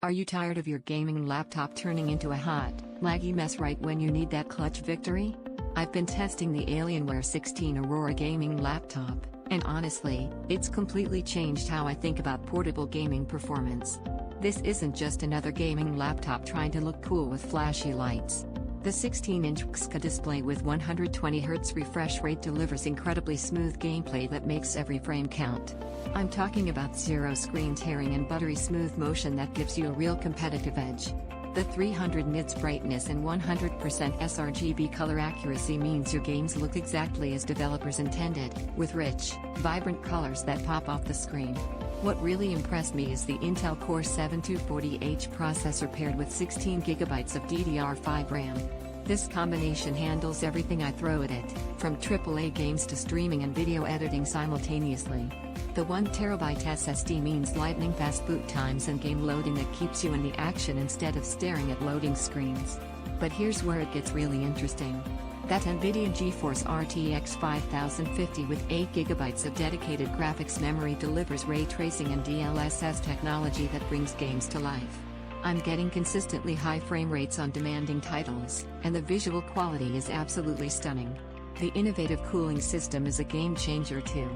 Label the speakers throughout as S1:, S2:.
S1: Are you tired of your gaming laptop turning into a hot, laggy mess right when you need that clutch victory? I've been testing the Alienware 16 Aurora gaming laptop, and honestly, it's completely changed how I think about portable gaming performance. This isn't just another gaming laptop trying to look cool with flashy lights. The 16-inch WQXGA display with 120Hz refresh rate delivers incredibly smooth gameplay that makes every frame count. I'm talking about zero screen tearing and buttery smooth motion that gives you a real competitive edge. The 300 nits brightness and 100% sRGB color accuracy means your games look exactly as developers intended, with rich, vibrant colors that pop off the screen. What really impressed me is the Intel Core i7-240H processor paired with 16GB of DDR5 RAM. This combination handles everything I throw at it, from AAA games to streaming and video editing simultaneously. The 1TB SSD means lightning-fast boot times and game loading that keeps you in the action instead of staring at loading screens. But here's where it gets really interesting. That NVIDIA GeForce RTX 5050 with 8GB of dedicated graphics memory delivers ray tracing and DLSS technology that brings games to life. I'm getting consistently high frame rates on demanding titles, and the visual quality is absolutely stunning. The innovative cooling system is a game changer too.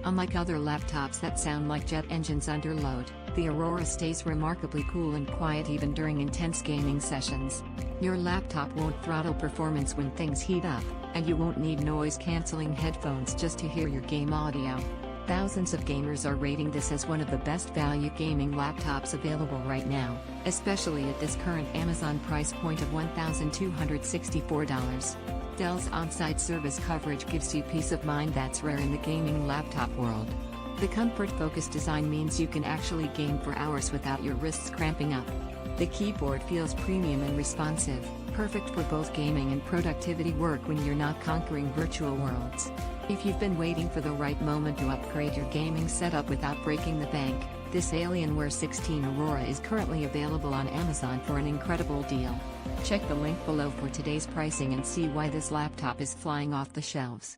S1: Unlike other laptops that sound like jet engines under load, the Aurora stays remarkably cool and quiet even during intense gaming sessions. Your laptop won't throttle performance when things heat up, and you won't need noise-canceling headphones just to hear your game audio. Thousands of gamers are rating this as one of the best value gaming laptops available right now, especially at this current Amazon price point of $1,264. Dell's Onsite service coverage gives you peace of mind that's rare in the gaming laptop world. The comfort-focused design means you can actually game for hours without your wrists cramping up. The keyboard feels premium and responsive, perfect for both gaming and productivity work when you're not conquering virtual worlds. If you've been waiting for the right moment to upgrade your gaming setup without breaking the bank, this Alienware 16 Aurora is currently available on Amazon for an incredible deal. Check the link below for today's pricing and see why this laptop is flying off the shelves.